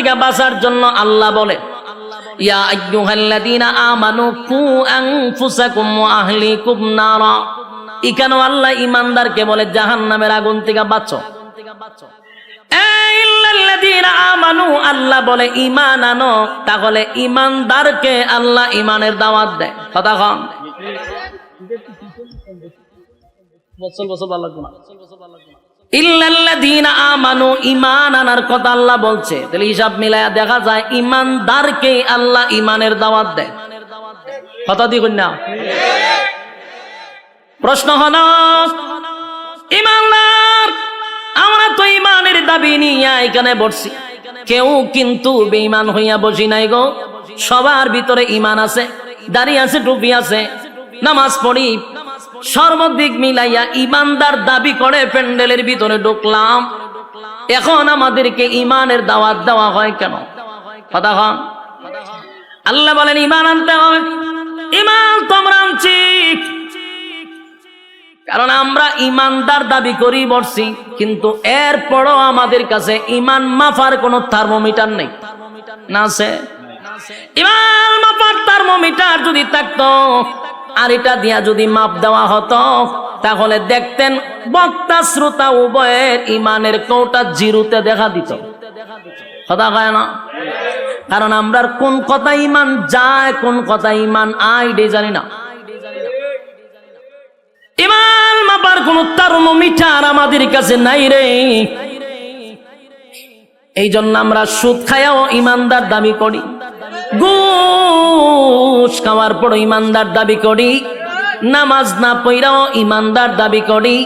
থেকে বাঁচার জন্য আল্লাহ বলে ইয়া আইয়ুহাল্লাযীনা আমানু কু আনফুসাকুম ওয়া আহলিকুম নারা। এখানে আল্লাহ ঈমানদারকে বলে জাহান্নামের আগুন থেকে বাঁচো। ইল্লাল্লাযীনা আমানু, আল্লাহ বলে ঈমান আনো। তাহলে ঈমানদারকে আল্লাহ ঈমানের দাওয়াত দেয়। কথা কম বছর ভালো লাগবে না। ইল্লাল্লাযীনা আমানু, ঈমান আনার কথা আল্লাহ বলছে। তাহলে হিসাব মিলায়া দেখা যায় ঈমানদারকে আল্লাহ ঈমানের দাওয়াত দেয়। কথা দি কইনা? প্রশ্ন হলো ঈমানদার, আমরা তো ঈমানের দাবি নিয়ে এখানে বসছি, কেউ কিন্তু বেঈমান হইয়া বসি নাই গো। সবার ভিতরে ঈমান আছে, দাড়ি আছে, টুপি আছে, নামাজ পড়ি, সর্বদিক মিলাইয়া ঈমানদার দাবি করে প্যান্ডেলের ভিতরে ঢুকলাম। এখন আমাদেরকে ঈমানের দাওয়াত দেওয়া হয় কেন? কথা কন। আল্লাহ বলেন ঈমান আনতে হবে। ঈমান তোমরা আনছি কারণ আমরা ঈমানদার দাবি করি বসছি, কিন্তু এরপরও আমাদের কাছে ঈমান মাপার কোনো থার্মোমিটার নেই। না আছে? ঈমান মাপার থার্মোমিটার যদি থাকতো আর এটা দিয়া যদি মাপ দেওয়া হতো, তাহলে দেখতেন বক্তা শ্রোতা উভয়ের ঈমানের কোটা জিরোতে দেখা দিত। কথা কয় না? কারণ আমরা কোন কথা ঈমান যায়, কোন কথা ঈমান আয় এটাই জানি না। ঈমান মাপার কোন থার্মোমিটার আমাদের কাছে নাই রে। এই জন্য আমরা সুদ খায়াও ঈমানদার দাবি করি, ঘুষ খাওয়ার পর ঈমানদার দাবি করি, নামাজ না পড়াও ঈমানদার দাবি করি,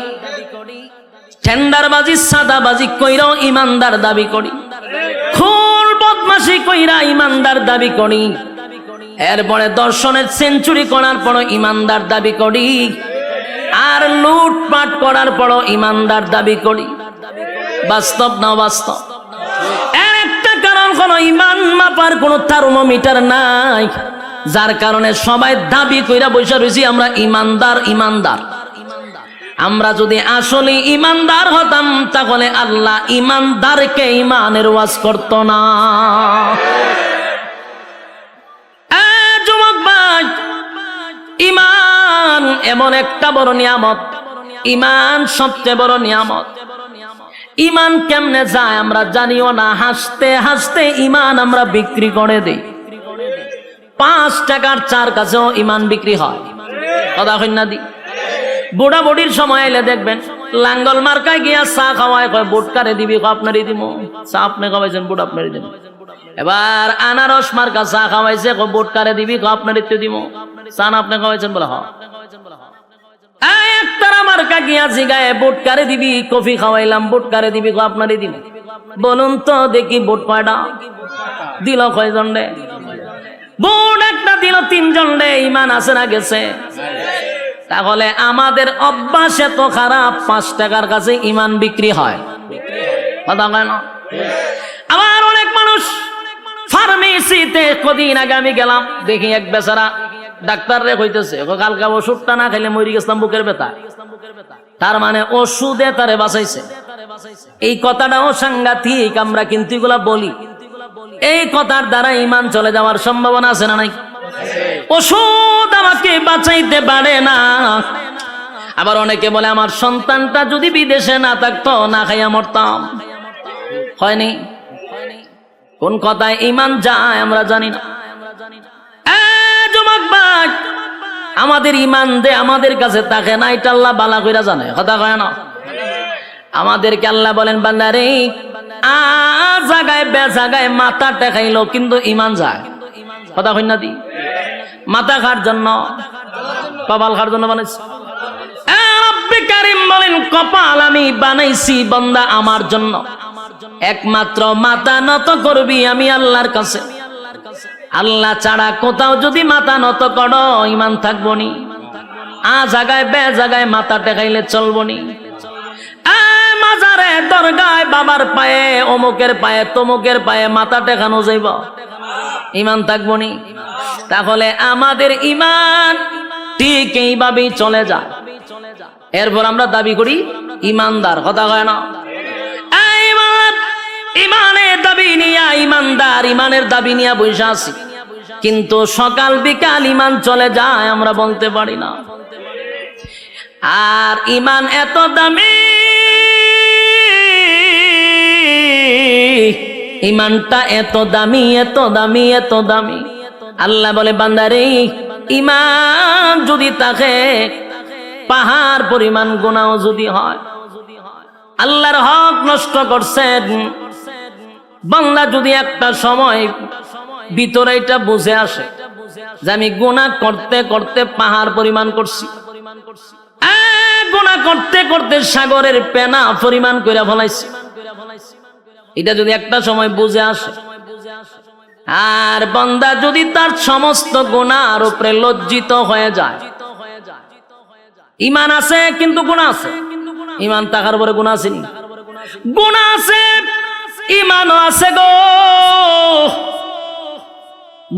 টেন্ডারবাজি সাদাবাজি কইরাও ঈমানদার দাবি করি, খুন বদমাশি কইরা ঈমানদার দাবি করি, এরপরে দর্শনের সেঞ্চুরি করার পর ঈমানদার দাবি করি, আর লুটপাট করার পর ঈমানদার দাবি করি। বাস্তব না বাস্তব? এর একটা কারণ হলো ঈমান মাপার কোনো থার্মোমিটার নাই, যার কারণে সবাই দাবি কইরা বসে রয়েছি আমরা ঈমানদার ঈমানদার। আমরা যদি আসলে ঈমানদার হতাম তাহলে আল্লাহ ঈমানদারকে ঈমানের ওয়াজ করত না। যুবক ভাই, ঈমান এমন একটা বড় নিয়ামত, ঈমান সবচেয়ে বড় নিয়ামত। ঈমান কেমনে যায় আমরা জানিও না। হাসতে হাসতে ঈমান আমরা বিক্রি করে দেই। 5 টাকার চার কাছেও ঈমান বিক্রি হয়। কথা কই না দি? বুড়া বুড়ির সময় এলে দেখবেন লাঙ্গল মার্কায় গিয়া চা খাওয়ায়, কয় বুট কারে দিবি, আপনারই দিব। চা আপনি খাওয়াইছেন, বুট আপনারই দিব। এবার আনারস মার্কা চা খাওয়াইছে, বুট কারে দিবি, আপনারই তো দিব। চা না আপনি খাওয়াইছেন? বলে হ্যাঁ। একতারা মার্কা গিয়া জিগায় বুট কারে দিবি, কফি খাওয়াইলাম, বুট কারে দিবি, আপনারই দিব। বলুন তো দেখি বুট কয়টা দিল? কয়জন রে? বুট একটা দিল 3 জন রে। ঈমান আছে না গেছে? তাহলে আমাদের অভ্যাস এত খারাপ, 5 টাকার কাছে ঈমান বিক্রি হয়। কথা কয় না? আবার অনেক মানুষ ফার্মেসিতে কদিন আগে আমি গেলাম, দেখি এক বেচারা ডাক্তার রে কইতেছে কালকা ওষুধটা না খাইলে মরি গেছিলাম বুকের ব্যথা। তার মানে ওষুধে তারে বাঁচাইছে। এই কথাটাও সাংঘাতিক। আমরা কিন্তু এগুলা বলি, এই কথার দ্বারা ঈমান চলে যাওয়ার সম্ভাবনা আছে না নাই? ওষুধ আমাকে বাঁচাইতে পারে না। আবার অনেকে বলে আমার সন্তানটা যদি বিদেশে না থাকতো না খাইয়া মরতাম। হয়নি? কোন কথায় ঈমান যায় আমরা জানি না। যুবক ভাই, আমাদের ঈমান দে আমাদের কাছে থাকে না, এটা আল্লাহ বালা কইরা জানে। কথা কয় না? আমাদেরকে আল্লাহ বলেন বান্দারে জায়গায় বে জায়গায় মাথা টেকাইলো কিন্তু ঈমান যায়। কথা কই না দি? মাথা খার জন্য, কপাল খার জন্য বানাইছি। রব্বে কারীম বলেন কপাল আমি বানাইছি বান্দা আমার জন্য। একমাত্র মাথা নত করবি আমি আল্লাহর কাছে। আল্লাহ ছাড়া কোথাও যদি মাথা নত করো ঈমান থাকবো নি। জায়গায় বে জায়গায় মাথা টেকাইলে চলবো নি। মাজারে দরগায় বাবার পায়ে, অমুকের পায়ে, তমুকের পায়ে মাথা টেকানো যাইব, ঈমান থাকবো নি? তাহলে আমাদের ঈমান ঠিক এইভাবেই চলে যায়। এরপর আমরা দাবি করি ঈমানদার। কথা কয় না? ঈমানের দাবি নিয়া ইমানদার, ইমানের দাবি নিয়া বসে আছি, কিন্তু সকাল বিকাল ইমান চলে যায় আমরা বলতে পারি না। আর ইমান এত দামি, ইমানটা এত দামি, এত দামি, এত দামি। আল্লাহ বলে বান্দারে ইমান যদি থাকে পাহাড় পরিমাণ গুনাহ যদি হয়, আল্লাহর হক নষ্ট করছেন বান্দা যদি একটা সময় ভিতরে এটা বুঝে আসে যে আমি গুনাহ করতে করতে পাহাড় পরিমাণ করছি, গুনাহ করতে করতে সাগরের পেনা পরিমাণ কইরা ফলাইছি, এটা যদি একটা সময় বুঝে আসে, আর বান্দা যদি তার সমস্ত গুনাহর উপরে লজ্জিত হয়ে যায়, ইমান আছে কিন্তু গুনাহ আছে, ইমান থাকার পরে গুনাহ আছে, গুনাহ আছে ইমানও আছে গো।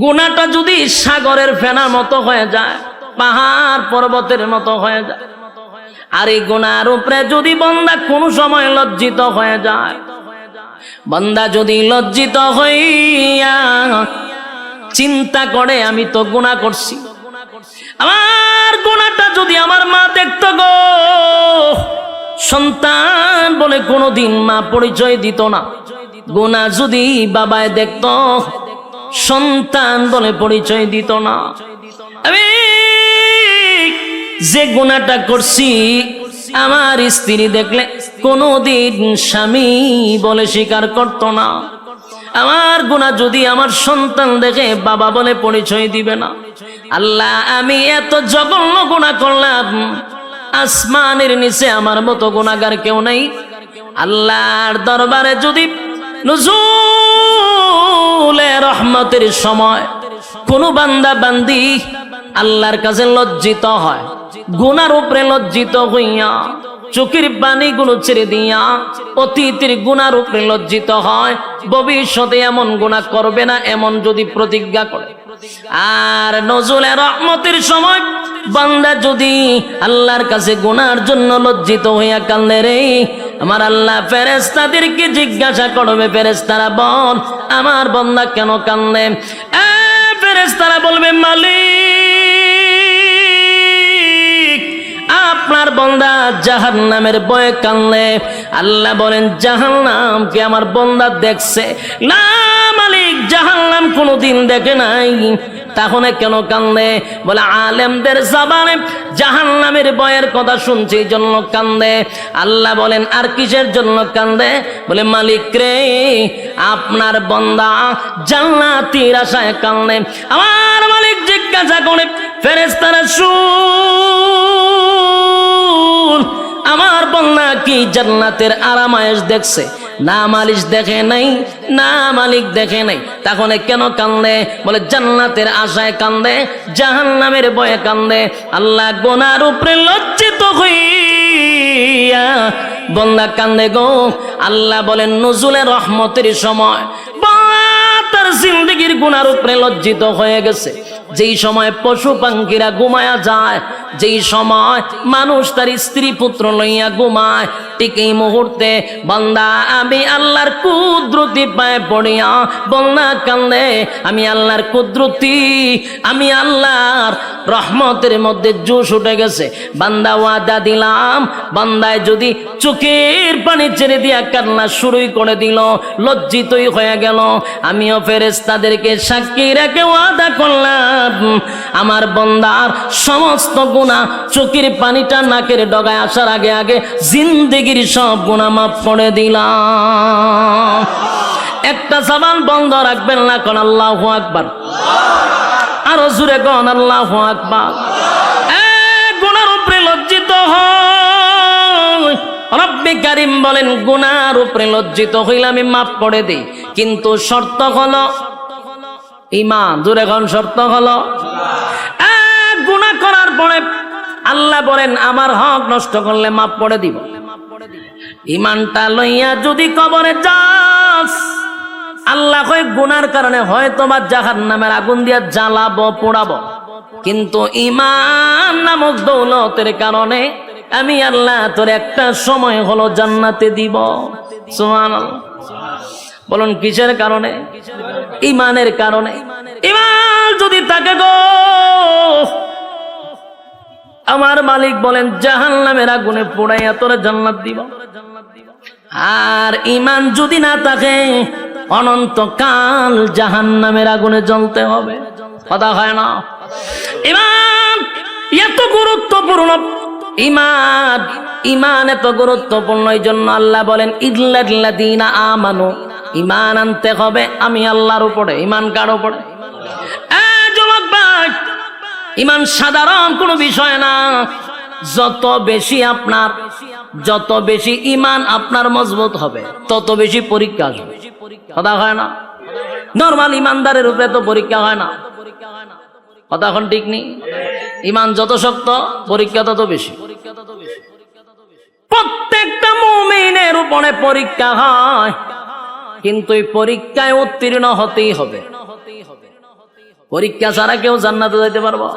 গুনাহটা যদি সাগরের ফেনার মতো হয়ে যায়, পাহাড় পর্বতের মতো হয়ে যায়, আর এই গুনাহর উপরে যদি বান্দা কোন সময় লজ্জিত হয়ে যায়, বান্দা যদি লজ্জিত হইয়া চিন্তা করে আমি তো গুনাহ করছি, আমার গুনাহটা যদি আমার মা দেখতো গো, সন্তান বলে কোনোদিন মা পরিচয় দিত না, গুনাহ যদি বাবায় দেখতো সন্তান বলে পরিচয় দিত না। আমি যে গুনাহটা করছি আমার স্ত্রী দেখলে কোনোদিন স্বামী বলে স্বীকার করত না, আমার গুনাহ যদি আমার সন্তান দেখে বাবা বলে পরিচয় দিবে না। আল্লাহ আমি এত জঘন্য গুনাহ করলাম, আসমানের নিচে আমার মতো গুনাহগার কেউ নাই। আল্লাহর দরবারে যদি নুজুলে রহমতের সময় কোন বান্দা বান্দি আল্লাহর কাছে লজ্জিত হয়, গুনার উপরে লজ্জিত হইয়া চোখের পানিগুলো ছেড়ে দিয়া অতীতের গুনার উপরে লজ্জিত হয়, ভবিষ্যতে এমন গুনাহ করবে না এমন যদি প্রতিজ্ঞা করে, আর নজুলে রহমতের সময় বান্দা যদি আল্লাহর কাছে গুনার জন্য লজ্জিত হইয়া কান্দে রে, আমার আল্লাহ ফেরেশতাদেরকে জিজ্ঞাসা করবে, ফেরেশতারা বল আমার বান্দা কেন কান্দে? ফেরেশতারা বলবে মালিক আপনার বান্দা জাহান্নামের ভয়ে কান্দে। আল্লাহ বলেন জাহান্নামকে আমার বান্দা দেখছে না মালিক, জাহান্নাম কোনোদিন দেখে নাই, তাহলে কেন কান্দে? বলে আলেমদের জবানে জাহান্নামের ভয়ের কথা শুনছে এই জন্য কান্দে। আল্লাহ বলেন আর কিসের জন্য কান্দে? বলে মালিক রে আপনার বান্দা জান্নাতের আশায় কান্দে। আমার মালিক জিজ্ঞাসা করে ফেরেশতারা শুন আমার বান্দা কি জান্নাতের আরামায়েশ দেখছে? না মালিক দেখে নাই, না মালিক দেখে নাই, তাহলে কেন কান্দে? বলে জান্নাতের আশায় কান্দে, জাহান্নামের ভয়ে কান্দে। আল্লাহ গুনার উপরে লজ্জিত হইয়া বান্দা কান্দে গো। আল্লাহ বলেন নজুলে রহমতের সময় তার জিন্দেগির গুনার উপরে লজ্জিত হয়ে গেছে, যেই সময় পশু পাখিরা ঘুমায়া যায়, যেই সময় মানুষ তার স্ত্রী পুত্র লইয়া ঘুমায়, ঠিক এই মুহূর্তে বান্দা আমি আল্লাহর কুদরতি পায়ে পড়িয়া বান্দা কান্দে, আমি আল্লাহর কুদরতি, আমি আল্লাহর রহমতের মধ্যে জোশ উঠে গেছে। বান্দা ওয়াদা দিলাম, বান্দায় যদি চোখের পানি ছেড়ে দিয়া কান্না শুরুই করে দিল, লজ্জিতই হয়ে গেল, আমিও ফেরেশতাদেরকে সাক্ষী রেখে ওয়াদা করলাম আমার বান্দার সমস্ত গুনাহ চোখের পানিটা নাকের ডগায় আসার আগে আগে জিন্দেগির সব গুনাহ মাফ করে দিলাম। একটা জবান বন্ধ রাখবেন না, কোন আল্লাহু আকবার, আরো জোরে কোন আল্লাহু আকবার। গুনার উপরে লজ্জিত হয়, রব্বে কারীম বলেন গুনার উপরে লজ্জিত হইলে আমি মাফ করে দেই, কিন্তু শর্ত হলো ঈমান। জোরে কোন শর্ত হলো? গুনাহ করার পরে আল্লাহ বলেন আমার হক নষ্ট করলে মাফ করে দিব। ঈমানটা লইয়া যদি কবরে যাস, আল্লাহ কয় গুনার কারণে হয়তো বা জাহান্নামের আগুন দিয়া জ্বালাবো পোড়াবো, কিন্তু ঈমান নামক দৌলতের কারণে আমি আল্লাহ তোর একটা সময় হলো জান্নাতে দিব। সুবহানাল্লাহ। বলুন কিসের কারণে? ঈমানের কারণে। ঈমান যদি থাকে গো, আমার মালিক বলেন জাহান্নামের আগুনে পোড়াইয়া তোরে জান্নাত দিব। আর ঈমান যদি না থাকে অনন্তকাল জাহান্নামের আগুনে জ্বলতে হবে। কথা হয় না? ঈমান এত গুরুত্বপূর্ণ, ঈমান এত গুরুত্বপূর্ণ, এই জন্য আল্লাহ বলেন ইল্লাল্লাযীনা আমানু, ঈমান আনতে হবে আমি আল্লাহর উপরে। ঈমান কার উপরে? যুবক ভাই, ঈমান সাধারণ কোনো বিষয় না। যত বেশি ঈমান আপনার মজবুত হবে তত বেশি পরীক্ষা আসবে। কথা হয় না? নরমাল ঈমানদারের উপরে তো পরীক্ষা হয় না। কথা এখন ঠিক নেই। ঈমান যত শক্ত পরীক্ষা তত বেশি। প্রত্যেকটা মুমিনের উপরে পরীক্ষা হয়, কিন্তু এই পরীক্ষায় উত্তীর্ণ হতেই হবে। পরীক্ষা ছাড়া কেউ জান্নাতে যেতে পারবো?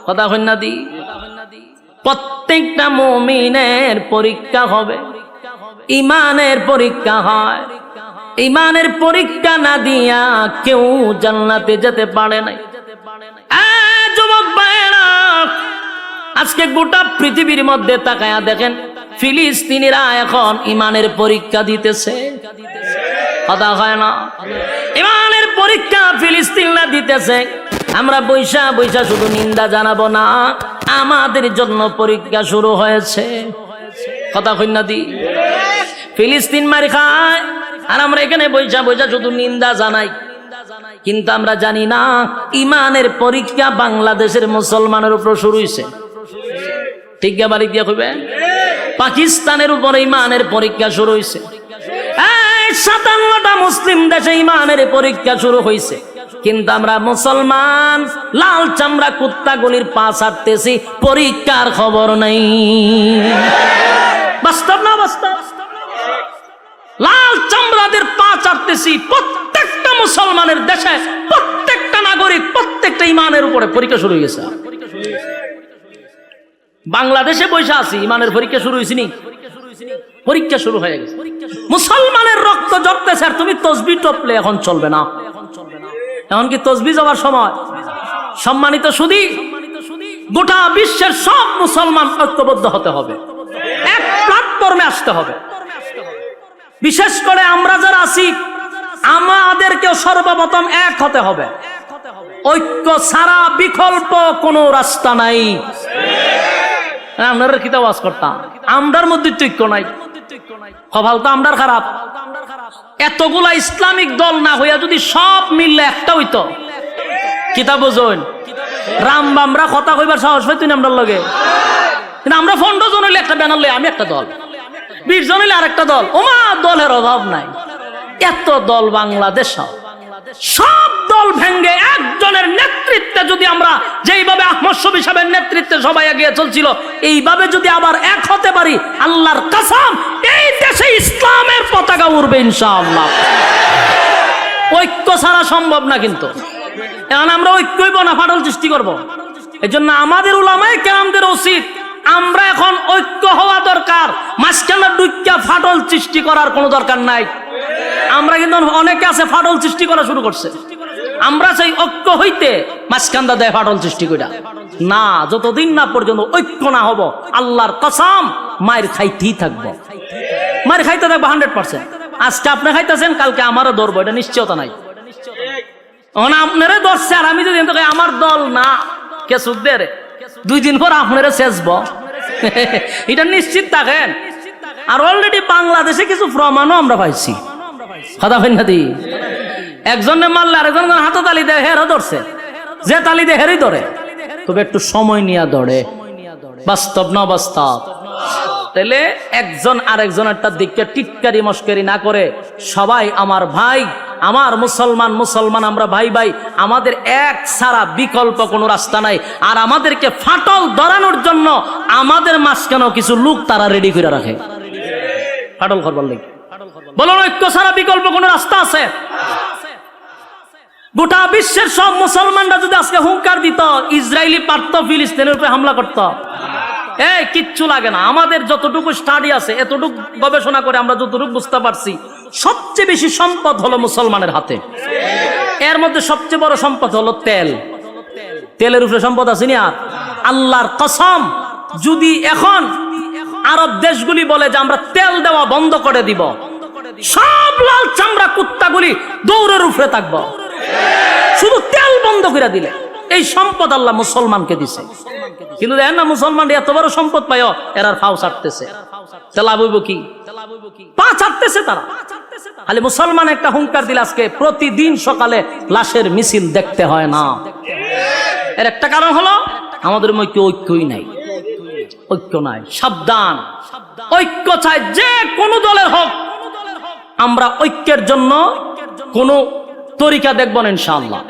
কথা হয় না দি? প্রত্যেকটা মুমিনের পরীক্ষা হবে, ঈমানের পরীক্ষা হয়। ঈমানের পরীক্ষা না দিয়া কেউ জান্নাতে যেতে পারে না। যুবক ভাইরা, আজকে গোটা পৃথিবীর মধ্যে তাকায়া দেখেন, ফিলিস্তিনিরা এখন ঈমানের পরীক্ষা দিতেছে। কথা হয় না? ঈমানের পরীক্ষা ফিলিস্তিনিরা দিতেছে। আমরা বৈশা বৈশা শুধু নিন্দা জানাবো না, আমাদের জন্য পরীক্ষা শুরু হয়েছে। কথা কই না দি? ফিলিস্তিন মার খায় আর আমরা এখানে বৈশা বৈশা শুধু নিন্দা জানাই, কিন্তু আমরা জানি না ঈমানের পরীক্ষা বাংলাদেশের মুসলমানের উপর শুরু হয়েছে। ঠিক বাড়ি দিয়া কইবে? পাকিস্তানের উপর ঈমানের পরীক্ষা শুরু হয়েছে। 57টা মুসলিম দেশে ঈমানের পরীক্ষা শুরু হয়েছে, কিন্তু আমরা মুসলমান লাল চামড়া কুত্তা গলির পা ছাড়তেছি, পরীক্ষার খবর নাই। বাস্তব না বাস্তব? লাল চামড়াদের পা চাড়তেছি প্রত্যেকটা মুসলমানের দেশে, প্রত্যেকটা নাগরিক, প্রত্যেকটা ঈমানের উপরে পরীক্ষা শুরু হয়ে গেছে। বাংলাদেশে বসে আছি, ঈমানের পরীক্ষা শুরু হয়েছে নি? পরীক্ষা শুরু হয়ে গেছে। মুসলমানের রক্ত ঝরতেছে আর তুমি তসবিহ টপলে এখন চলবে না। এখন কি তসবিহ যাওয়ার সময়? সম্মানিত সুধী, গোটা বিশ্বের সব মুসলমান ঐক্যবদ্ধ হতে হবে, এক প্ল্যাটফর্মে আসতে হবে। বিশেষ করে আমরা যারা আছি, আমাদেরকেও সর্বপ্রথম এক হতে হবে। ঐক্য ছাড়া বিকল্প কোনো রাস্তা নাই। আপনারা কি আওয়াজ করতাম? আমরার মধ্যে ঐক্য নাই, কপাল তো আমরার খারাপ। এতগুলা ইসলামিক দল না হইয়া যদি সব মিললে একটা হইতো, কিতা বুঝুন? রামবামরা কথা কইবার সাহস পাইতুন আমরার লগে, কিন্তু আমরা 15 জন হইলে একটা ব্যানার লই, আমি একটা দল, 20 জন হইলে আরেকটা দল। ওমা, দলের অভাব নাই। এত দল বাংলাদেশ, সব দল ভেঙ্গে একজনের নেতৃত্বে যদি আমরা যেইভাবে আহমদ শফী সাহেবের নেতৃত্বে সবাই এগিয়ে চলছিল, এইভাবে যদি আবার এক হতে পারি, আল্লাহর কসম এই দেশে ইসলামের পতাকা উড়বে ইনশাআল্লাহ। ঐক্য ছাড়া সম্ভব না। কিন্তু এখন আমরা ঐক্যই না ফাটল সৃষ্টি করব। এই জন্য আমাদের উলামায়ে কেরামদের উচিত, আমরা এখন ঐক্য হওয়া দরকার। মাঝখানে ডুইক্কা ফাটল সৃষ্টি করার কোনো দরকার নাই। আমরা কিন্তু অনেকে আছে ফাটল সৃষ্টি করা শুরু করছে। আমরা সেই ঐক্য হইতে মাঝখানটা দেয় ফাটল সৃষ্টি কইরা না। যতদিন না পর্যন্ত ঐক্য না হব, আল্লাহর কসম মায়ের খাইতেই থাকবো, মায়ের খাইতে থাকবো 100%। আজকে আপনি খাইতেছেন, কালকে আমারও ধরবো, এটা নিশ্চয়তা নাই। আপনারা ধরছে আর আমি যদি আমার দল না, কে সুখ দে রে, 2 দিন পর আপনারা শেষব, এটা নিশ্চিত থাকেন। আর অলরেডি বাংলাদেশে কিছু প্রমাণও আমরা পাইছি। কথা হয় না দি? একজনে মারলে আরেকজন হাতে তালি দেয়, হেরও ধরছে, যে তালি দেয় হেরই ধরে, তবে একটু সময় নিয়ে ধরে। বাস্তব না বাস্তব? তাহলে একজন আরেকজনেরটা দিকে টিটকারি মস্করি না করে সবাই আমার ভাই, আমার মুসলমান মুসলমান, আমরা ভাই ভাই, আমাদের এক ছাড়া বিকল্প কোনো রাস্তা নাই। আর আমাদেরকে ফাটল ধরানোর জন্য আমাদের মাঝখানেও কিছু লোক তারা রেডি করে রাখে ফাটল করবার লাগে। বলুন, ঐক্য ছাড়া বিকল্প কোনো রাস্তা আছে? গোটা বিশ্বের সব মুসলমানরা যদি আজকে হুঙ্কার দিত, ইসরায়েলি পারত ফিলিস্তিনের উপরে হামলা করত, কিচ্ছু লাগে না। আমাদের যতটুকু স্টাডি আছে, এতটুকু গবেষণা করে আমরা যতটুকু বুঝতে পারছি, সবচেয়ে বেশি সম্পদ হলো মুসলমানের হাতে। এর মধ্যে সবচেয়ে বড় সম্পদ হলো তেল। তেলের উপরে সম্পদ আছে না? আল্লাহর কসম, যদি এখন আরব দেশগুলি বলে যে আমরা তেল দেওয়া বন্ধ করে দিব, সব লাল চামড়া কুত্তাগুলি দৌড়ের উপরে থাকবো, শুধু তেল বন্ধ করে দিলে। এই সম্পদ আল্লাহ মুসলমানকে দিছে। কিন্তু দেখেন না, মুসলমান এত বড় সম্পদ পায়, এরা ফাও ছাড়তেছে। লাভ হইব কি? পা ছাড়তেছে তারা। খালি মুসলমান একটা হুঙ্কার দিলে আজকে প্রতিদিন সকালে লাশের মিছিল দেখতে হয় না। এর একটা কারণ হলো আমাদের মধ্যে ঐক্যই নাই, ঐক্য নাই। সাবধান, ঐক্য চাই যে কোনো দলের হোক। আমরা ঐক্যের জন্য কোন তরিকা দেখব না ইনশাআল্লাহ।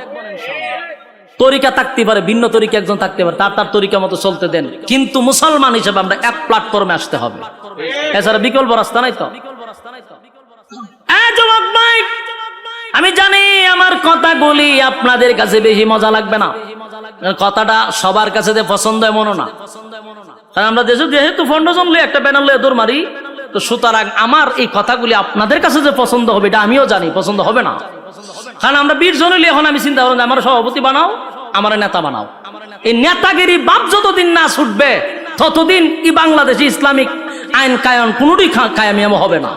তরিকা থাকতে পারে, ভিন্ন তরিকা একজন থাকতে পারে, তার তরিকা মতো চলতে দেন, কিন্তু মুসলমান হিসেবে আমরা এক প্ল্যাটফর্মে আসতে হবে। এছাড়া বিকল্প রাস্তা নাই তো। আমি জানি আমার কথাগুলি আপনাদের কাছে বেশি মজা লাগবে না, কথাটা সবার কাছে যে পছন্দ এমনও না। কারণ আমরা দেশে যেহেতু ফাউন্ডেশন লই একটা ব্যানার লই দৌড় মারি, তো সুতরাং আমার এই কথাগুলি আপনাদের কাছে যে পছন্দ হবে এটা আমিও জানি পছন্দ হবে না। কারণ আমরা 20 জন হইলে এখন আমি চিন্তা করলাম আমার সভাপতি বানাও, আমার নেতা বানাও। এই নেতাগিরি বাপ যতদিন না ছুটবে ততদিন এই বাংলাদেশে ইসলামিক আইন কায়ন কোনটি কায়েম হবে না।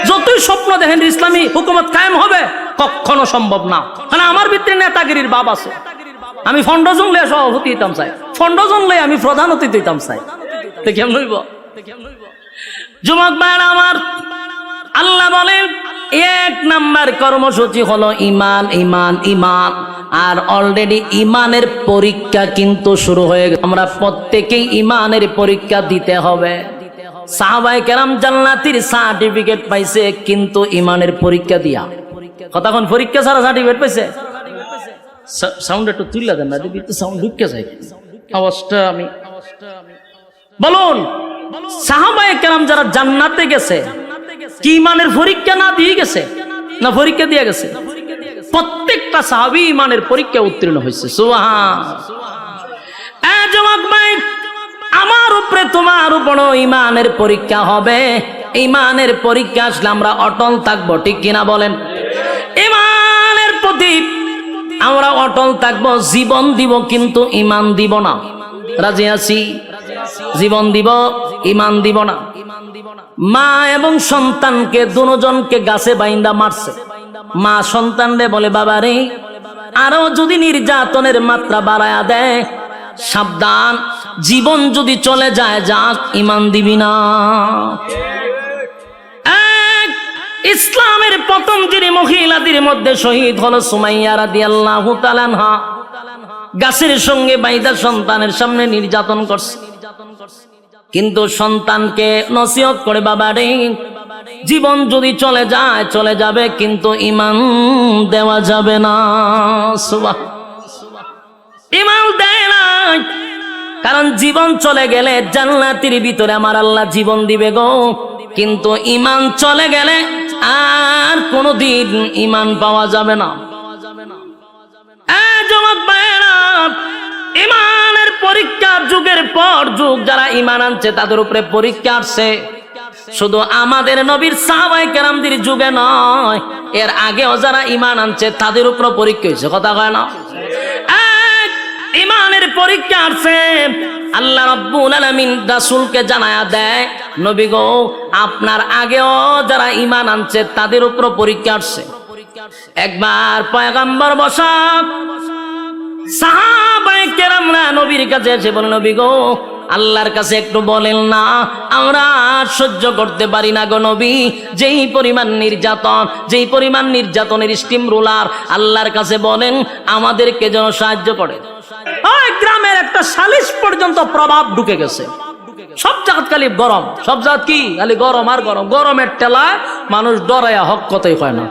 যতই স্বপ্ন দেখেন ইসলামী হুকুমত কায়েম হবে, কখনো সম্ভব না। কারণ আমার ভিতরে নেতাগিরির বাপ আছে। আমি ফাউন্ডেশন লয়ে সভাপতি হইতাম চাই, ফাউন্ডেশন লয়ে আমি প্রধান অতিথি হইতাম চাই। তো কেমন হইব? যুবক ভাইরা আমার, আল্লাহ বলেন 1 নাম্বার কর্মসূচি হলো ইমান, ইমান, ইমান। আর অলরেডি ইমানের পরীক্ষা কিন্তু শুরু হয়ে গেছে। আমরা প্রত্যেকেই ইমানের পরীক্ষা দিতে হবে। সাহাবায়ে কেরাম জান্নাতীর সার্টিফিকেট পাইছে কিন্তু ইমানের পরীক্ষা দিয়া। কতক্ষণ পরীক্ষা ছাড়া সার্টিফিকেট পাইছে? সাউন্ড একটু তুইলা দেন না, দিবি তো সাউন্ড ঢুকে যায় আওয়াজটা। আমি বলুন, সাহাবায়ে কেরাম যারা জান্নাতে গেছে কি ইমানের পরীক্ষা না দিয়ে গেছে না পরীক্ষা দিয়ে গেছে? প্রত্যেকটা সাহাবী ইমানের পরীক্ষা উত্তীর্ণ হয়েছে। সুবহান। যুবক ভাই, আমার উপরে তোমার উপরও ইমানের পরীক্ষা হবে। ইমানের পরীক্ষা আসলে আমরা অটল থাকবো, ঠিক কিনা বলেন? ইমানের প্রতি আমরা অটল থাকবো, জীবন দিব কিন্তু ইমান দিব না। রাজি আছি? জীবন দিব, ইমান দিব না। মা এবং সন্তানকে দুজনকে গাছে বাইন্দা মারছে। মা সন্তানরে বলে, বাবা রে, আরো যদি নির্যাতনের মাত্রা বাড়ায়া দেয়, সাবধান, জীবন যদি চলে যায়, যাক, ইমান দিবি না। ইসলামের প্রথম যিনি মহিলাদের মধ্যে শহীদ হলো সুমাইয়া রাদিয়াল্লাহু তাআলা আনহা। গাছের সঙ্গে বাইদা সন্তানের সামনে নির্যাতন করছে, কিন্তু সন্তানকে নসিহত করে, বাবা রে, জীবন যদি চলে যায় চলে যাবে, কিন্তু ইমান দেওয়া যাবে না। ইমান দেয় না, কারণ জীবন চলে গেলে জান্নাতের ভিতরে আমার আল্লাহ জীবন দিবে গো, কিন্তু ইমান চলে গেলে আর কোনদিন ইমান পাওয়া যাবে না। ইমানের পরীক্ষার যুগের পর যুগ যারা ইমান আনছে তাদের উপরে পরীক্ষা আসছে। শুধু আমাদের নবীর সাহাবায়ে কেরামদের যুগে নয়, এর আগেও যারা ইমান আনছে তাদের উপর পরীক্ষা হয়েছে। কথা কয় না? ইমানের পরীক্ষা আসছে। আল্লাহ রাব্বুল আলামিন রাসূলকে জানায়া দেয়, নবী গো, আপনার আগেও যারা ইমান আনছে তাদের উপর পরীক্ষা আসছে। একবার পয়গম্বর বসা সাহাবায়ে কেরামরা নবীর কাছে এসে বলেন, নবী গো, আল্লাহর কাছে একটু বলেন না, আমরা সহ্য করতে পারি না গো নবী, যেই পরিমাণ নির্যাতন, যেই পরিমাণ নির্যাতনের স্টিম রোলার, আল্লাহর কাছে বলেন আমাদেরকে যেন সাহায্য করে। ওই গ্রামের একটা সালিশ পর্যন্ত প্রভাব ঢুকে গেছে। সব জায়গা খালি গরম, সব জায়গা কি খালি গরম আর গরম। গরমের টেলায় মানুষ ডরায়া হক কথাই হয় না।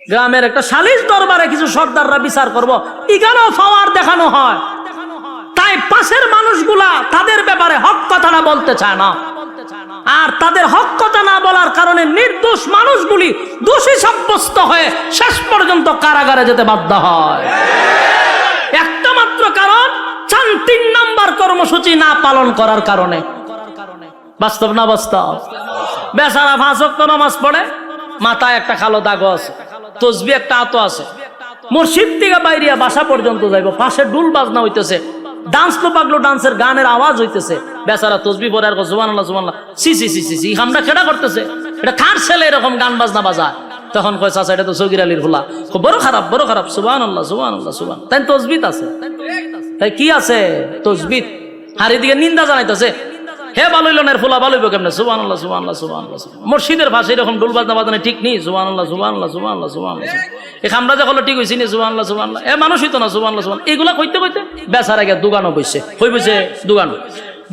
গ্রামের একটা সালিশ দরবারে কিছু সর্দাররা বিচার করবো, এখানেও পাওয়ার দেখানো হয়। তাই পাশের মানুষগুলা তাদের ব্যাপারে হক কথাটা বলতে চায় না, আর তাদের হক কথা না বলার কারণে নির্দোষ মানুষগুলি দোষী সাব্যস্ত হয়ে শেষ পর্যন্ত কারাগারে যেতে বাধ্য হয়। একটা মাত্র কারণ, 3 নাম্বার কর্মসূচি না পালন করার কারণে। বাস্তব না বাস্তব? বেচারা 5 ওয়াক্ত নামাজ পড়ে, মাথায় একটা কালো দাগ আছে, তসবিহ একটা আতো আছে, মসজিদ থেকে বাইরিয়া বাসা পর্যন্ত যাইব, পাশে ডুল বাজনা হইতেছে, ডান্স তো পাগলো ডান্সের গানের আওয়াজ হইতেছে, বেচারা তসবিহ পড়ে আর সুবহানাল্লাহ সুবহানাল্লাহ, সি সি সি সি আমরা কেডা করতেছে, এটা কার ছেলে এরকম গান বাজনা বাজায়? তখন কয় চাচা এটা তো সগির আলীর ফুলা, বড় খারাপ সুবহানাল্লাহ সুবহানাল্লাহ সুবহান, তাই তসবিহ আছে, তাই কি আছে তসবিহ, আর এদিকে নিন্দা জানাইতেছে, হে বালইলনের ফুলা বালইব কেমনে, সুবহানাল্লাহ সুবহানাল্লাহ সুবহানাল্লাহ, মসজিদের ভাষায় এরকম ডুল বাজনা বাজানো ঠিক নেই, সুবহানাল্লাহ সুবহানাল্লাহ সুবহানাল্লাহ সুবহানাল্লাহ, এ আমরা যে হলো ঠিক হইছি নি, সুবহানাল্লাহ সুবহানাল্লাহ, এ মানুষ হইতো না, সুবহানাল্লাহ সুবহান, এগুলা কইতে কইতে বেচারা গিয়া দোকানো বসছে, কই বসে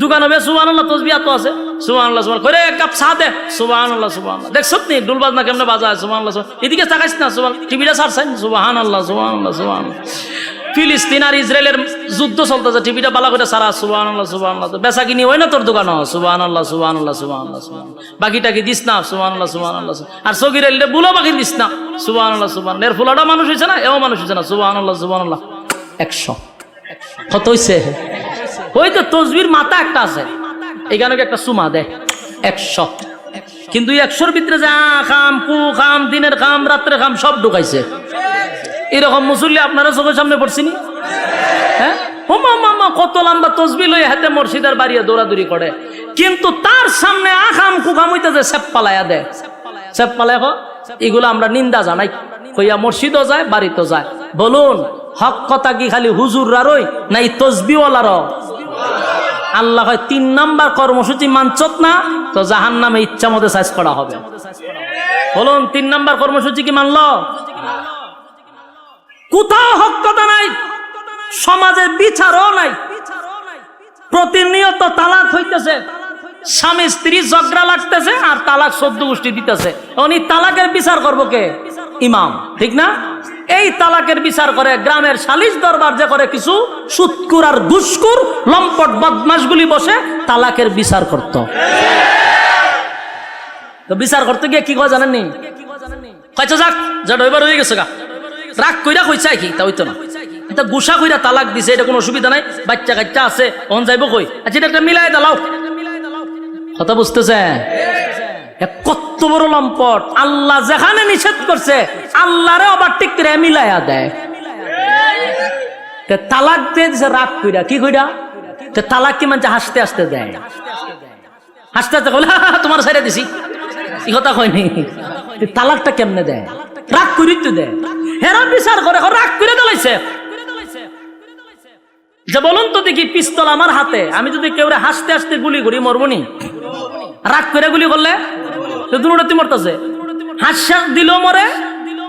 দোকানো বে সুবহানাল্লাহ তসবিহ তো আছে, সুবহানাল্লাহ সুবহান করে এক কাপ চা দে, সুবহানাল্লাহ সুবহানাল্লাহ, দেখছত নি ডুল বাজনা কেমনে বাজায়, সুবহানাল্লাহ সুবহান, এদিকে তাকাইছ না, সুবহান টিভিটা ছাড়ছেন, সুবহানাল্লাহ সুবহানাল্লাহ সুবহান, ফিলিস্তিন আর ইসরায়েলের যুদ্ধ চলতেছে, টিভিটা বালা করে সারা, সুবহানাল্লাহ সুবহানাল্লাহ, বেচা কিনি হয় না তোর দোকান, সুবহানাল্লাহ সুবহানাল্লাহ সুবহানাল্লাহ সুবহান, বাকিটা কি দিস না, সুবহানাল্লাহ সুবহানাল্লাহ, আর সগির আলীরে বুলো বাকি দিস না, সুবহানাল্লাহ সুবহান, এর ফুলাটা মানুষ হইছে না, এও মানুষ হইছে না, সুবহানাল্লাহ সুবহানাল্লাহ, 100 কত হইছে? ওই তো তসবির মাথা একটা আছে, এখানে একটা সুমা দেয় 100, কিন্তু 100-র ভিতরে যে খাম কু খাম, দিনের খাম রাত্রের খাম সব ঢুকাইছে। এরকম মুসল্লি আপনারা চোখের সামনে পড়ছিনি? হ্যাঁ, কত লম্বা তসবি লই হাতে মসজিদের বাড়িয়ে দৌড়াদৌড়ি করে, কিন্তু তার সামনে আখাম কুখাম হইতেছে সেপ পালাইয়া দেয়, সেপ পালায়। এগুলো আমরা নিন্দা জানাই, কইয়া মসজিদও যায় বাড়িতেও যায়। বলুন হক কথা কি খালি হুজুররারই না এই তসবিওয়ালার? আল্লাহ হয় 3 নাম্বার কর্মসূচি মানছত না তো জাহান্নামে ইচ্ছা মতো সাইজ করা হবে। বলুন 3 নাম্বার কর্মসূচি কি মানলো? কোথাও হক কথা নাই, সমাজের বিচারও নাই, প্রতিনিয়ত তালাক হইতেছে, স্বামী স্ত্রী ঝগড়া লাগতেছে আর তালাক 14 গোষ্ঠী দিতেছে। উনি তালাকের বিচার করবো কে? ইমাম, ঠিক না? এই তালাকের বিচার করে গ্রামের সালিশ দরবার যে করে কিছু সুৎকুর আর ঘুষখোর লম্পট বদমাশগুলি বসে তালাকের বিচার করত। তো বিচার করতে গিয়ে কি কয় জানেননি? কয়তো যাক যা ডইবার হয়ে গেছে গা, রাগ কইরা কইছে কি তা হইতো না, এটা গুসা কইরা তালাক দিছে, এটা কোনো অসুবিধা নাই, বাচ্চা কাচ্চা আছে, অন যাইব কই, আচ্ছা এটা একটা মিলাই দাও। কথা বুঝতেছে? কত বড় লম্পট! আল্লাহ যেখানে নিষেধ করছে আল্লাহরে আবার ঠিক করে মিলাইয়া দেয়। তালাক দিয়ে দিছে রাগ কইরা, কি কইরা? তালাক কি মানে হাসতে হাসতে দেয়, হাসতে হাসতে বলে তোমার ছেড়ে দিছি, এই কথা কয়নি। তালাকটা কেমনে দেয়? রাগ করি তো দেয়, হেরা বিচার করে রাগ করে দিলাইছে। যে বলুন তো দেখি, পিস্তল আমার হাতে, আমি যদি কেউ হাসতে হাসতে গুলি করি মরবনি? রাগ করে গুলি করলে দুটোতে মরতেছে, হাসা দিল মরে,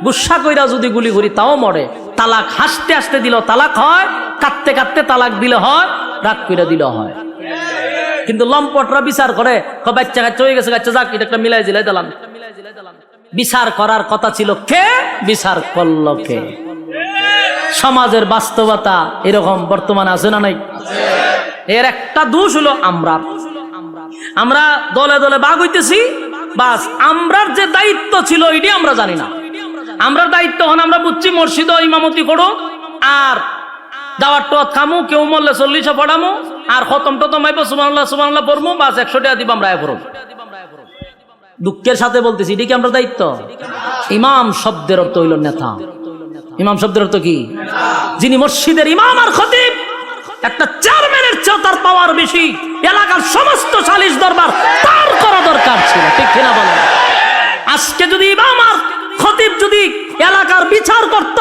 গুসা কইরা যদি গুলি করি তাও মরে। তালাক হাসতে হাসতে দিল তালাক হয়, কাঁদতে কাঁদতে তালাক দিলে হয়, রাগ কইরা দিলে হয়। কিন্তু লম্পটরা বিচার করে বাচ্চা কাচ্চা হয়ে গেছে, বাচ্চা যাক এটা একটা মিলাই জিলাই দিলাম। বিচার করার কথা ছিল কে? বিচার করলো কে? সমাজের বাস্তবতা এরকম বর্তমানে আছে না নাই? এর একটা দোষ হলো আমরা দলে দলে বাগ হইতেছি, বাস আমরার যে দায়িত্ব ছিল এটি আমরা জানি না। আমরা দায়িত্ব হন আমরা বুঝছি মসজিদ ইমামতি করো আর দাওয়াত টাওয়াত খামু, কেউ মরলে 40 পড়ামু আর খতম টতম আইব সুবহানাল্লাহ সুবহানাল্লাহ পড়মু, বাস 100 টাকা দিব আমরা পড়ব। দুঃখের সাথে বলতেছি এটি কি আমরা দায়িত্ব? ইমাম শব্দের অর্থ হইল নেতা। ইমাম শব্দের অর্থ কি? যিনি মসজিদের ইমাম আর খতিব। একটা চেয়ারম্যানের চেয়ে তার পাওয়ার বেশি, এলাকার সমস্ত সালিশ দরবার তার করা দরকার ছিল, ঠিক কিনা বলেন? আজকে যদি ইমাম আর খতিব যদি এলাকার বিচার করত,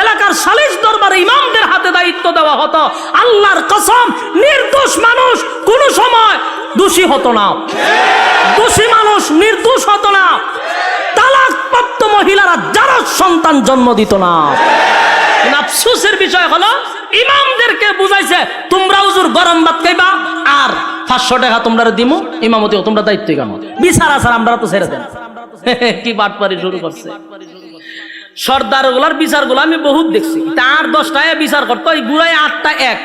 এলাকার সালিশ দরবারে ইমামদের হাতে দায়িত্ব দেওয়া হতো, আল্লাহর কসম নির্দোষ মানুষ কোন সময় দোষী হতো না, দোষী মানুষ নির্দোষ হতো না, তালাকপ্রাপ্ত মহিলারা যারা সন্তান জন্ম দিত না। আফসোসের বিষয় হলো ইমামদেরকে বুঝাইছে তোমরা হুজুর গরম ভাত খাইবা আর 500 টাকা তোমরা দিমু, ইমামতি তোমরা দায়িত্ব কেন? বিচার আসার আমরা তো ছেড়ে দেন। কি বাটপারি শুরু করছে সর্দার গুলার বিচার গুলো আমি বহুত দেখছি। তার 10টায় বিচার করতো, ওই বুড়ায় 8টা এক,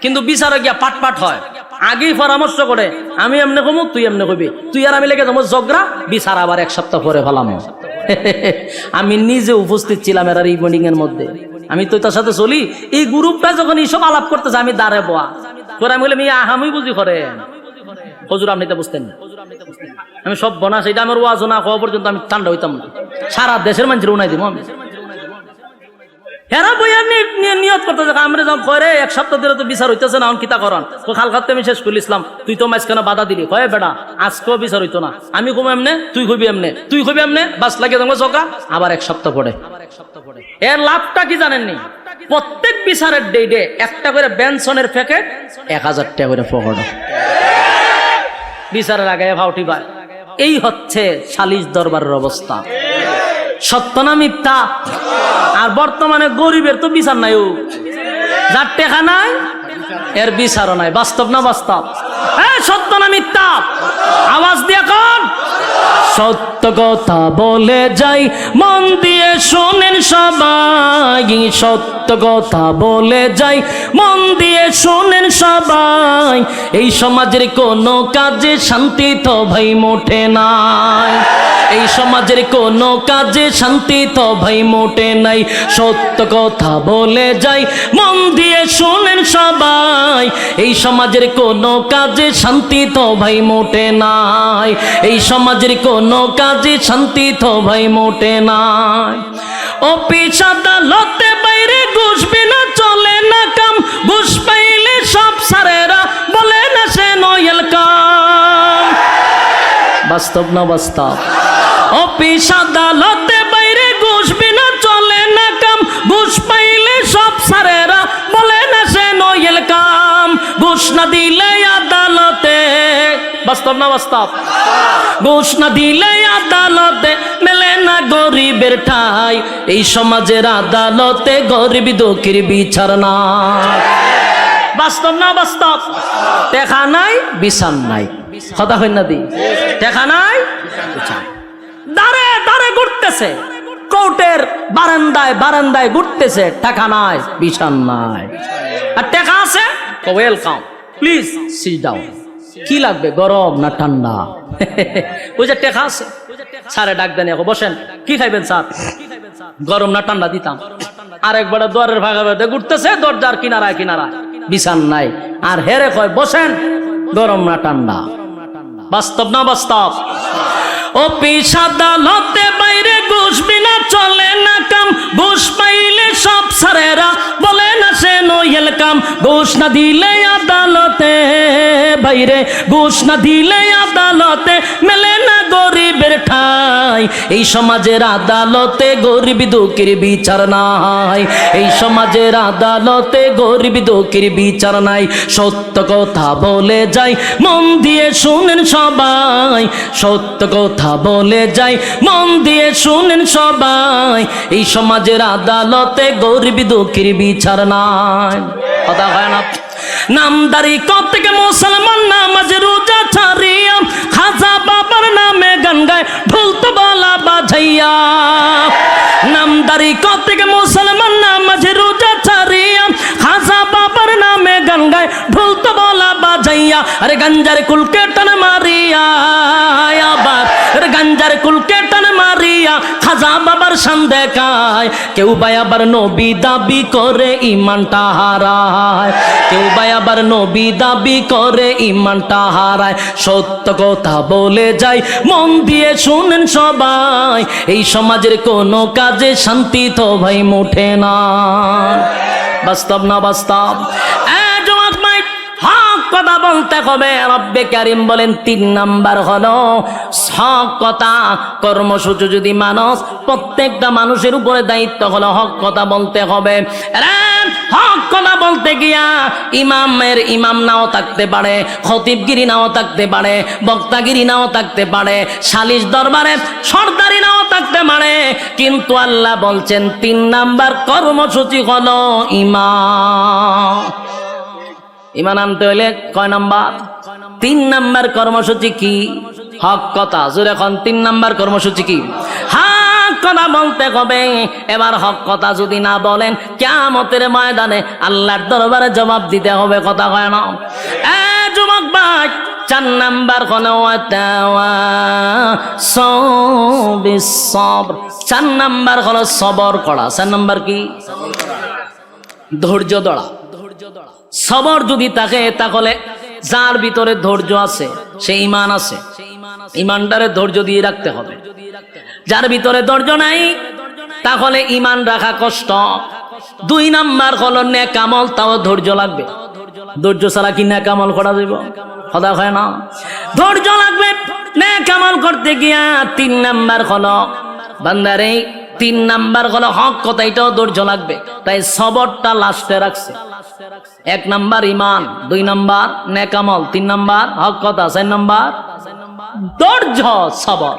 কিন্তু বিচারে গিয়া পাট পাট হয়। আগেই পরামর্শ করে আমি এমনি কমু, তুই এমনি কবি, তুই আর আমি লেগে যাবো ঝগড়া, বিচার আবার 1 সপ্তাহ পরে ফেলাম। আমি নিজে উপস্থিত ছিলাম এর এই মিটিং এর মধ্যে, আমি তো তার সাথে চলি। এই গ্রুপটা যখন এইসব আলাপ করতেছে আমি দাঁড়ে বোয়া করে, আমি বলি আমি বুঝি করে হুজুর আপনি তো বুঝতেন না। আমি সব বনাস, এটা আমার ওয়াজ না হওয়া পর্যন্ত আমি ঠান্ডা হইতাম না, সারা দেশের মানুষের উনাই দিব আমি। হেরা বইয়া নিয়ত করতে আমরা যখন করে এক সপ্তাহ ধরে তো বিচার হইতেছে না, কিতা করান খাল খাতে আমি শেষ করে ইসলাম, তুই তো মাঝখানে বাধা দিলি, কয়ে বেটা আজকেও বিচার হইতো না, আমি কমে এমনে তুই কবি এমনে, তুই কবি এমনে, বাস লাগে তোমার চোখা, আবার এক সপ্তাহ পরে। এর লাভটা কি জানেননি? প্রত্যেক বিচারের ডেটে একটা করে বেনসনের প্যাকেট 1000 টাকা করে পকেট, বিচারের আগে ভাউটি পায়। এই হচ্ছে সালিশ দরবারের অবস্থা। সত্য না মিথ্যা? আর বর্তমানে গরিবের তো বিচার নাই, ও যার টেকা নাই এর বিচারও নাই। বাস্তব না বাস্তব? সত্য না মিথ্যা? আওয়াজ দিয়ে কোন সত্য কথা বলে যাই, মন দিয়ে শোনেন সবাই, সত্য কথা বলে যাই, মন দিয়ে শোনেন সবাই, এই সমাজের কোনো কাজে শান্তি তো ভাই মোটে নাই, এই সমাজের কোনো কাজে শান্তি তো ভাই মোটে নাই। সত্য কথা বলে যাই, মন দিয়ে শোনেন সবাই, এই সমাজের কোনো কাজে শান্তি তো ভাই মোটে নাই, এই সমাজের কোনো কাজে শান্তি তো ভাই মোটে নাই। অফিস আদালতে বাইরে ঘুষ বিনা চলে না কাম, ঘুষ পাইলে সব সারেরা বলে না সে নয়েল কাম। বাস্তব না বাস্তব? অফিস আদালতে বাইরে ঘুষ বিনা চলে না কাম, ঘুষ পাইলে সব সারেরা বলে না সে নয়েল কাম। ঘুষ না দিলে আদালতে, বাস্তব না বাস্তব? ঘুষ না দিলে আদালতে মেলে না গরিবের ঠাই, এই সমাজের আদালতে গরিব দুঃখীর বিচার না। বাস্তব না বাস্তব? দেখা নাই বিচার নাই, কথা হয় না দি? দেখা নাই দাঁড়ে দাঁড়ে ঘুরতেছে, কোর্টের বারান্দায় বারান্দায় ঘুরতেছে, টাকা নাই বিচার নাই। আর টাকা আছে, ওয়েলকাম, প্লিজ সিট ডাউন। কি লাগবে, গরম না ঠান্ডা? ওই যে টেকা আছে, স্যারে ডাক দেন, বসেন, কি খাইবেন স্যার? গরম না ঠান্ডা দিতাম। আরেকবার দুয়ারের ভাগা ভাগে ঘুরতেছে, দরজার কিনারায় কিনারায়, বিছান নাই। আর হেরে কয় বসেন, গরম না ঠান্ডা। বাস্তব না বাস্তব? অফিস আদালতে বাইরে ঘুষ বিনা চলে না কাম, ঘুষ পাইলে সব সারেরা বলে না সে নয়েল কাম। ঘুষ না দিলে আদালতে বাইরে, ঘুষ না দিলে আদালতে মেলে না গরিবের ঠাই, এই সমাজের আদালতে গরিব দুঃখীর বিচার নাই, এই সমাজের আদালতে গরিব দুঃখীর বিচার নাই। সত্য কথা বলে যাই, মন দিয়ে শুনেন সবাই, সত্য কথা বলে যাই, মন দিয়ে শুনেন সবাই, এই সমাজের আদালতে গরিব দুঃখীর বিচার নাই। কথা হয় না? নামদারি কত থেকে মুসলমান নামাজ রোজা ছাড়িয়া, খাজা বাবার নামে গান গায় ঢোল তো বালা বাজাইয়া। নামদারি কত থেকে মুসলমান নামাজ রোজা ছাড়িয়া, খাজা বাবার নামে গান গায় ঢোল তো বালা বাজাইয়া। আরে গঞ্জার কুলকে টান মারিয়া, আবার গঞ্জার কুলকে টান মারিয়া খাজা বাবার শান দেখায়। কেউ ভাই আবার নবী দাবি করে ইমানটা হারায়, কেউ ভাই আবার নবী দাবি করে ইমানটা হারায়। সত্য কথা বলে যাই, মন দিয়ে শুনেন সবাই, এই সমাজের কোনো কাজে শান্তি তো ভাই মুঠে না। বাস্তব না বাস্তব? কথা বলতে হবে। রব্বে কারিম বলেন 3 নাম্বার হলো হক কথা। কর্মসূচি যদি মানুষ, প্রত্যেকটা মানুষের উপরে দায়িত্ব হলো হক কথা বলতে হবে। হক কথা বলতে গিয়া ইমামের ইমাম নাও থাকতে পারে, খতিবগিরি নাও থাকতে পারে, বক্তাগিরি নাও থাকতে পারে, সালিশ দরবারে সরদারি নাও থাকতে পারে, কিন্তু আল্লাহ বলছেন 3 নাম্বার কর্মসূচি হলো ইমাম। ইমান আনতে হইলে কয় নাম্বার? 3 নাম্বার কর্মসূচি কি? হক কথা। জোরে এখন 3 নাম্বার কর্মসূচি কি? হক কথা বলতে হবে। এবার হক কথা যদি না বলেন, কিয়ামতের ময়দানে আল্লাহর দরবারে জবাব দিতে হবে। কথা কয় না? যুবক ভাই, 4 নাম্বার হলো 4 নাম্বার হলো সবর করা। 4 নাম্বার কি? ধৈর্য ধরা। সবর যদি থাকে, তাহলে যার ভিতরে ধৈর্য আছে সে ঈমান আছে। ইমানদারে ধৈর্য দিয়ে রাখতে হবে। যার ভিতরে ধৈর্য নাই তাহলে ইমান রাখা কষ্ট। 2 নাম্বার হলো নেক আমল, তাও ধৈর্য লাগবে। ধৈর্য ছাড়া কি নেক আমল করা যাবে? কথা হয় না, ধৈর্য লাগবে নেক আমল করতে গিয়া। 3 নাম্বার হলো বান্দারে, 3 নাম্বার হলো হক কথা, এটাও ধৈর্য লাগবে। তাই সবরটা লাস্টে রাখছে। 1 নাম্বার ইমান, 2 নাম্বার নেক আমল, 3 নাম্বার হক কথা, 4 নাম্বার ধৈর্য সবর।